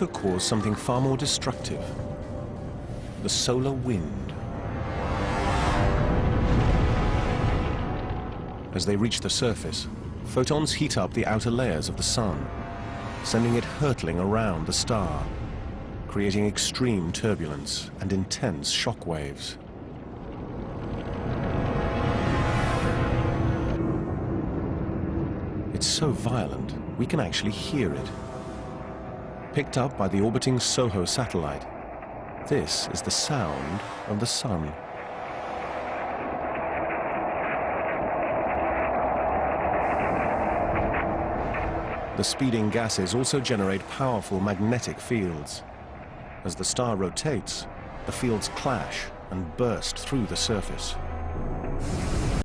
also cause something far more destructive: the solar wind. As they reach the surface, photons heat up the outer layers of the sun, sending it hurtling around the star, creating extreme turbulence and intense shock waves. It's so violent, we can actually hear it. Picked up by the orbiting SOHO satellite, this is the sound of the sun. The speeding gases also generate powerful magnetic fields. As the star rotates, the fields clash and burst through the surface.